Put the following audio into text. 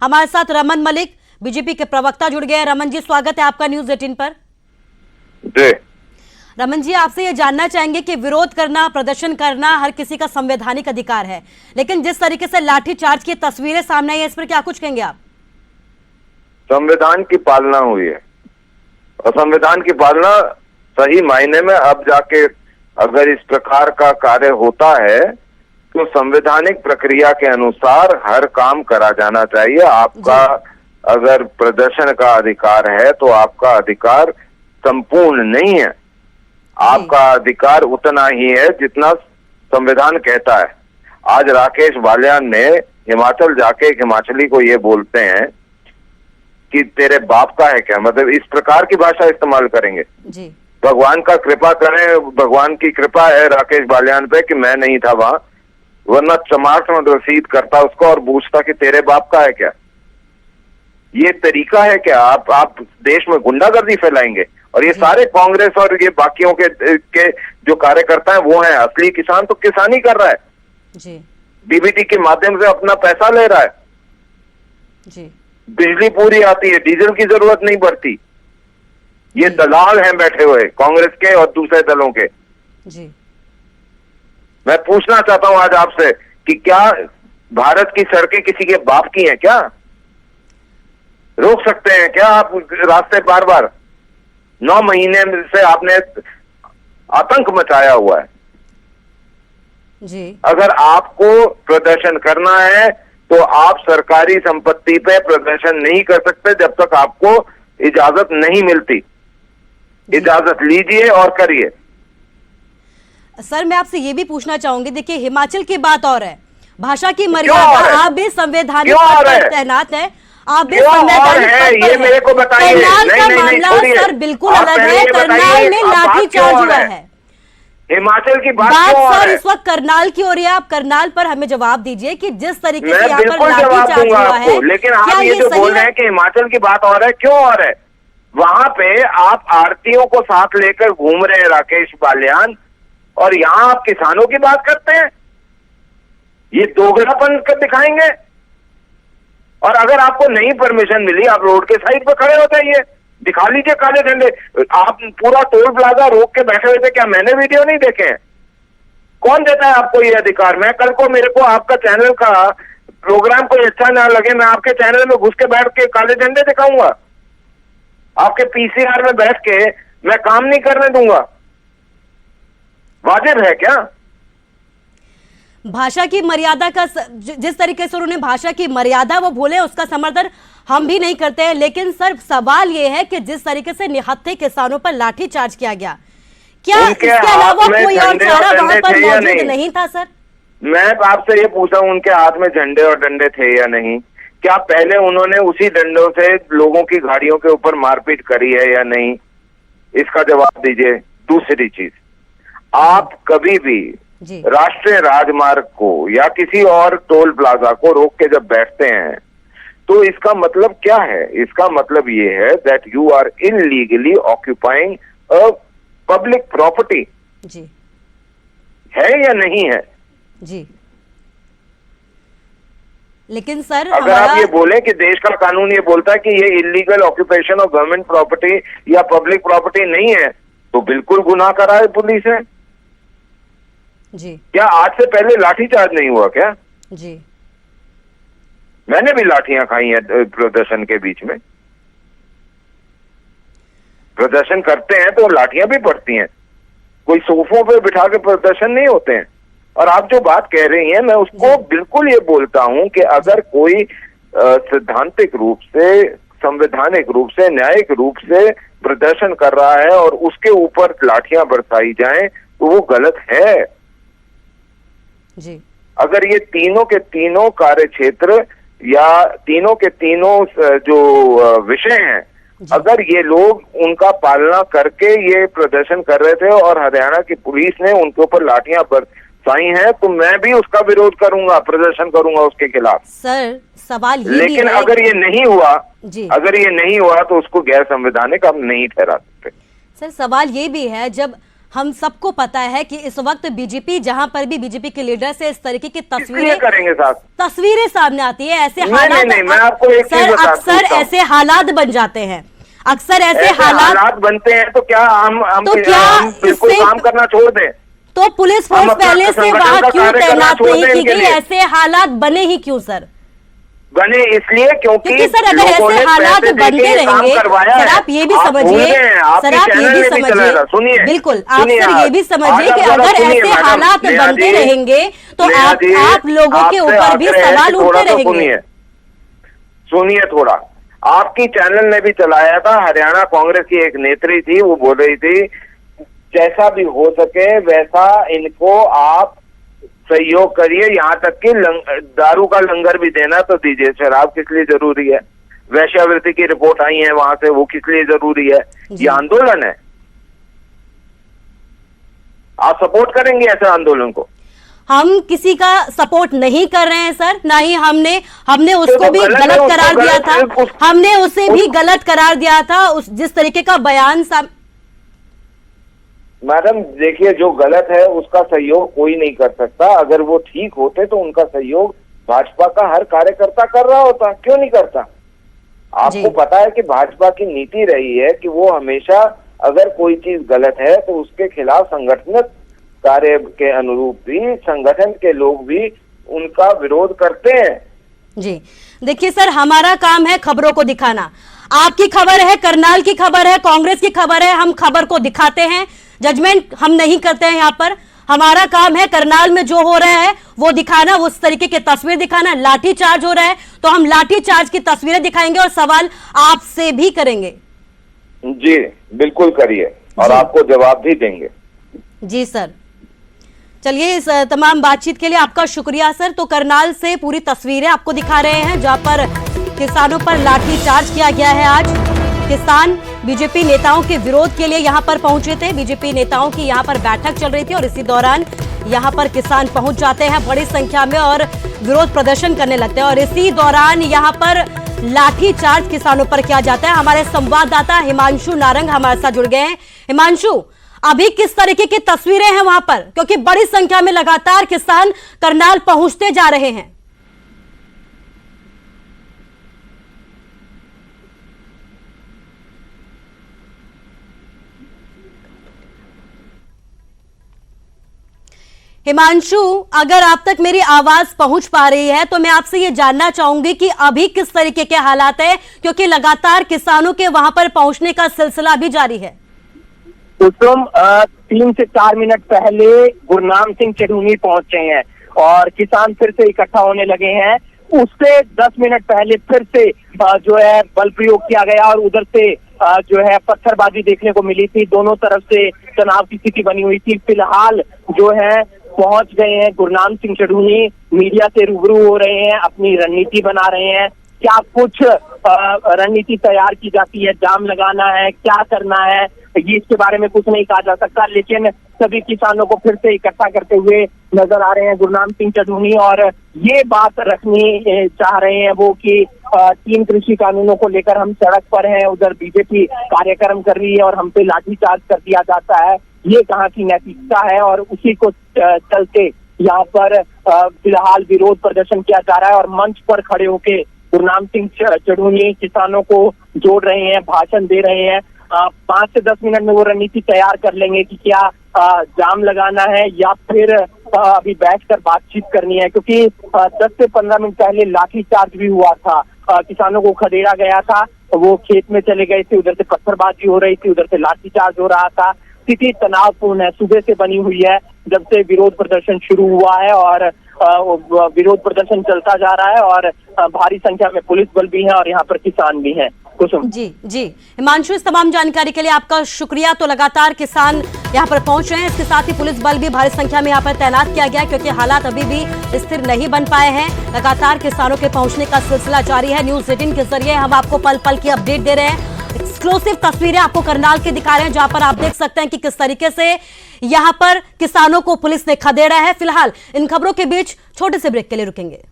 हमारे साथ रमन मलिक बीजेपी के प्रवक्ता जुड़ गए। रमन जी, स्वागत है आपका न्यूज 18 पर। जी रमन जी, आपसे ये जानना चाहेंगे कि विरोध करना, प्रदर्शन करना हर किसी का संवैधानिक अधिकार है, लेकिन जिस तरीके से लाठीचार्ज की तस्वीरें सामने आई है, इस पर क्या कुछ कहेंगे आप? संविधान की पालना हुई है और संविधान की पालना सही मायने में अब जाके अगर इस प्रकार का कार्य होता है तो संवैधानिक प्रक्रिया के अनुसार हर काम करा जाना चाहिए। आपका अगर प्रदर्शन का अधिकार है तो आपका अधिकार संपूर्ण नहीं है, आपका अधिकार उतना ही है जितना संविधान कहता है। आज राकेश बालियान ने हिमाचल जाके एक हिमाचली को ये बोलते हैं कि तेरे बाप का है क्या, मतलब इस प्रकार की भाषा इस्तेमाल करेंगे जी। भगवान का कृपा करें, भगवान की कृपा है राकेश बालियान पे कि मैं नहीं था वहां, वरना चमाट में रसीद करता उसको और पूछता कि तेरे बाप का है क्या। ये तरीका है क्या? आप देश में गुंडागर्दी फैलाएंगे और ये सारे कांग्रेस और ये बाकियों के जो कार्यकर्ता हैं वो हैं। असली किसान तो किसानी कर रहा है जी। डीबीटी के माध्यम से अपना पैसा ले रहा है जी। बिजली पूरी आती है, डीजल की जरूरत नहीं पड़ती। ये दलाल हैं बैठे हुए कांग्रेस के और दूसरे दलों के। जी। मैं पूछना चाहता हूं आज आपसे कि क्या भारत की सड़कें किसी के बाप की हैं क्या? रोक सकते हैं क्या आप रास्ते बार बार? 9 महीने से आपने आतंक मचाया हुआ है जी। अगर आपको प्रदर्शन करना है तो आप सरकारी संपत्ति पे प्रदर्शन नहीं कर सकते जब तक आपको इजाजत नहीं मिलती। इजाजत लीजिए और करिए। सर, मैं आपसे ये भी पूछना चाहूंगी, देखिए हिमाचल की बात और है, भाषा की मर्यादा, आप भी संवैधानिक पद पर तैनात है, आप भी संवैधानिक पद पर ये मेरे को बताइए। करनाल का मामला सर बिल्कुल अलग है। करनाल में लाठीचार्ज हुआ है। हिमाचल की बात सर इस वक्त करनाल की हो रही है, आप करनाल पर हमें जवाब दीजिए कि जिस तरीके से यहाँ पर लाठीचार्ज हुआ है, लेकिन आप ये जो बोल रहे हैं कि हिमाचल की बात और है, क्यों और है? वहां पे आप आरतीयों को साथ लेकर घूम रहे हैं राकेश बालियान, और यहां आप किसानों की बात करते हैं। ये दोगलापन कर दिखाएंगे। और अगर आपको नहीं परमिशन मिली, आप रोड के साइड पर खड़े हो जाइए, दिखा लीजिए काले झंडे। आप पूरा टोल प्लाजा रोक के बैठे हुए थे, क्या मैंने वीडियो नहीं देखे हैं? कौन देता है आपको ये अधिकार? मैं कल को मेरे को आपका चैनल का प्रोग्राम कोई अच्छा ना लगे, मैं आपके चैनल में घुस के बैठ के काले झंडे दिखाऊंगा? आपके पीसीआर में बैठ के मैं काम नहीं करने दूंगा। वाजिब है क्या? भाषा की मर्यादा का जिस तरीके से उन्होंने भाषा की मर्यादा वो बोले, उसका समर्थन हम भी नहीं करते हैं, लेकिन सर सवाल ये है कि जिस तरीके से निहत्थे किसानों पर लाठीचार्ज किया गया, क्या इसके अलावा कोई और चारा वहां पर मौजूद नहीं था? सर मैं आपसे ये पूछा हूं, उनके हाथ में झंडे और डंडे थे या नहीं? क्या पहले उन्होंने उसी डंडों से लोगों की गाड़ियों के ऊपर मारपीट करी है या नहीं? इसका जवाब दीजिए। दूसरी चीज, आप कभी भी राष्ट्रीय राजमार्ग को या किसी और टोल प्लाजा को रोक के जब बैठते हैं तो इसका मतलब क्या है? इसका मतलब ये है that you are illegally occupying a public property. जी है या नहीं है? जी। लेकिन सर अगर आप ये बोले कि देश का कानून ये बोलता है कि ये illegal occupation of government property या पब्लिक प्रॉपर्टी नहीं है, तो बिल्कुल गुनाह करा है पुलिस है। जी। क्या आज से पहले लाठीचार्ज नहीं हुआ क्या? जी। मैंने भी लाठियां खाई हैं प्रदर्शन के बीच में। प्रदर्शन करते हैं तो लाठियां भी पड़ती हैं, कोई सोफों पे बिठा के प्रदर्शन नहीं होते हैं। और आप जो बात कह रही हैं, मैं उसको बिल्कुल ये बोलता हूं कि अगर कोई सैद्धांतिक रूप से, संवैधानिक रूप से, न्यायिक रूप से प्रदर्शन कर रहा है और उसके ऊपर लाठियां बरसाई जाएं तो वो गलत है जी। अगर ये तीनों के तीनों कार्य क्षेत्र या तीनों के तीनों जो विषय हैं, अगर ये लोग उनका पालना करके ये प्रदर्शन कर रहे थे और हरियाणा की पुलिस ने उनके ऊपर लाठियां बरसाई हैं, तो मैं भी उसका विरोध करूंगा, प्रदर्शन करूंगा उसके खिलाफ। सर सवाल ये लेकिन भी है, अगर ये नहीं हुआ जी, अगर ये नहीं हुआ तो उसको गैर संवैधानिक हम नहीं ठहरा सकते। सर सवाल ये भी है, जब हम सबको पता है कि इस वक्त बीजेपी, जहां पर भी बीजेपी के लीडर से इस तरीके की इसलिए करेंगे साहब, तस्वीरें सामने आती है, ऐसे नहीं, हालात नहीं, मैं आपको एक चीज सर बताता अक्सर हूं। ऐसे हालात बन जाते हैं, अक्सर ऐसे ऐसे हालात बनते हैं तो क्या हम बिल्कुल इससे- काम करना छोड़ दें? तो पुलिस हम फोर्स अपना पहले से संगठन वहां का क्यों कार्य करना तैनात छोड़ नहीं दें की इनके गई? लिए। ऐसे हालात बने ही क्यों सर? बने इसलिए क्योंकि सर अगर लोगों ऐसे ने हालात पैसे बनते देके काम रहेंगे, करवाया सर है। आप ये भी आप समझिए, भूल गए हैं, आपके सर आप ये चैनल भी में चला समझिए, था। सुनिए, बिल्कुल आप सुनिए सर ये भी समझिए कि अगर ऐसे हालात बनते रहेंगे तो आप लोगों के ऊपर भी सवाल उठते रहेंगे। सुनिए थोड़ा, आपकी चैनल ने भी चलाया था, हरियाणा कांग्रेस की एक नेत्री थी, वो बोल रही थी जैसा भी हो सके वैसा इनको आप सहयोग करिए, यहाँ तक कि दारू का लंगर भी देना तो दीजिए, शराब किस लिए जरूरी है? वैश्यावृत्ति की रिपोर्ट आई है वहां से, वो किस लिए जरूरी है? ये आंदोलन है, आप सपोर्ट करेंगे ऐसे आंदोलन को? हम किसी का सपोर्ट नहीं कर रहे हैं सर, ना ही हमने उसको भी गलत करार दिया था, हमने उसे भी गलत करार दिया था, उस जिस तरीके का बयान मैडम देखिए, जो गलत है उसका सहयोग कोई नहीं कर सकता। अगर वो ठीक होते तो उनका सहयोग भाजपा का हर कार्यकर्ता कर रहा होता, क्यों नहीं करता? आपको पता है कि भाजपा की नीति रही है कि वो हमेशा अगर कोई चीज गलत है तो उसके खिलाफ संगठन कार्य के अनुरूप भी संगठन के लोग भी उनका विरोध करते हैं। जी देखिए सर, हमारा काम है खबरों को दिखाना। आपकी खबर है, करनाल की खबर है, कांग्रेस की खबर है, हम खबर को दिखाते हैं, जजमेंट हम नहीं करते हैं। यहाँ पर हमारा काम है करनाल में जो हो रहा है वो दिखाना, उस तरीके की तस्वीर दिखाना। लाठी चार्ज हो रहा है तो हम लाठी चार्ज की तस्वीरें दिखाएंगे और सवाल आपसे भी करेंगे। जी बिल्कुल करिए और आपको जवाब भी देंगे। जी सर, चलिए इस तमाम बातचीत के लिए आपका शुक्रिया सर। तो करनाल से पूरी तस्वीरें आपको दिखा रहे हैं जहां पर किसानों पर लाठी चार्ज किया गया है। आज किसान बीजेपी नेताओं के विरोध के लिए यहां पर पहुंचे थे, बीजेपी नेताओं की यहां पर बैठक चल रही थी और इसी दौरान यहां पर किसान पहुंच जाते हैं बड़ी संख्या में और विरोध प्रदर्शन करने लगते हैं और इसी दौरान यहां पर लाठी चार्ज किसानों पर किया जाता है। हमारे संवाददाता हिमांशु नारंग हमारे साथ जुड़ गए हैं। हिमांशु, अभी किस तरीके की तस्वीरें हैं वहां पर, क्योंकि बड़ी संख्या में लगातार किसान करनाल पहुंचते जा रहे हैं? हिमांशु, अगर आप तक मेरी आवाज पहुंच पा रही है तो मैं आपसे ये जानना चाहूंगी कि अभी किस तरीके के हालात है, क्योंकि लगातार किसानों के वहां पर पहुंचने का सिलसिला भी जारी है। कुसुम 3 से 4 मिनट पहले गुरनाम सिंह चढ़ूनी पहुंचे हैं और किसान फिर से इकट्ठा होने लगे हैं। उससे 10 मिनट पहले फिर से जो है बल प्रयोग किया गया और उधर से जो है पत्थरबाजी देखने को मिली थी। दोनों तरफ से तनाव की स्थिति बनी हुई थी। फिलहाल जो है पहुंच गए हैं गुरनाम सिंह चढ़ूनी, मीडिया से रूबरू हो रहे हैं, अपनी रणनीति बना रहे हैं। क्या कुछ रणनीति तैयार की जाती है, जाम लगाना है, क्या करना है, ये इसके बारे में कुछ नहीं कहा जा सकता, लेकिन सभी किसानों को फिर से इकट्ठा करते हुए नजर आ रहे हैं गुरनाम सिंह चढ़ूनी और ये बात रखनी चाह रहे हैं वो कि 3 कृषि कानूनों को लेकर हम सड़क पर हैं, उधर बीजेपी कार्यक्रम कर रही है और हम पे लाठीचार्ज कर दिया जाता है। ये कहाँ की नैतिकता है और उसी को चलते यहाँ पर फिलहाल विरोध प्रदर्शन किया जा रहा है और मंच पर खड़े होके गुरनाम सिंह चढ़ूनी किसानों को जोड़ रहे हैं, भाषण दे रहे हैं। 5 से 10 मिनट में वो रणनीति तैयार कर लेंगे कि क्या जाम लगाना है या फिर अभी बैठकर बातचीत करनी है, क्योंकि 10 से 15 मिनट पहले लाठीचार्ज भी हुआ था, किसानों को खदेड़ा गया था, वो खेत में चले गए थे, उधर से पत्थरबाजी हो रही थी, उधर से लाठीचार्ज हो रहा था। स्थिति तनावपूर्ण है, सुबह से बनी हुई है जब से विरोध प्रदर्शन शुरू हुआ है और विरोध प्रदर्शन चलता जा रहा है और भारी संख्या में पुलिस बल भी है और यहाँ पर किसान भी हैं। कुसुम जी हिमांशु, इस तमाम जानकारी के लिए आपका शुक्रिया। तो लगातार किसान यहाँ पर पहुंच रहे हैं, इसके साथ ही पुलिस बल भी भारी संख्या में यहाँ पर तैनात किया गया क्योंकि हालात अभी भी स्थिर नहीं बन पाए हैं। लगातार किसानों के पहुंचने का सिलसिला जारी है। न्यूज़ 18 के जरिए हम आपको पल पल की अपडेट दे रहे हैं। एक्सक्लूसिव तस्वीरें आपको करनाल के दिखा रहे हैं जहां पर आप देख सकते हैं कि किस तरीके से यहां पर किसानों को पुलिस ने खदेड़ा है। फिलहाल इन खबरों के बीच छोटे से ब्रेक के लिए रुकेंगे।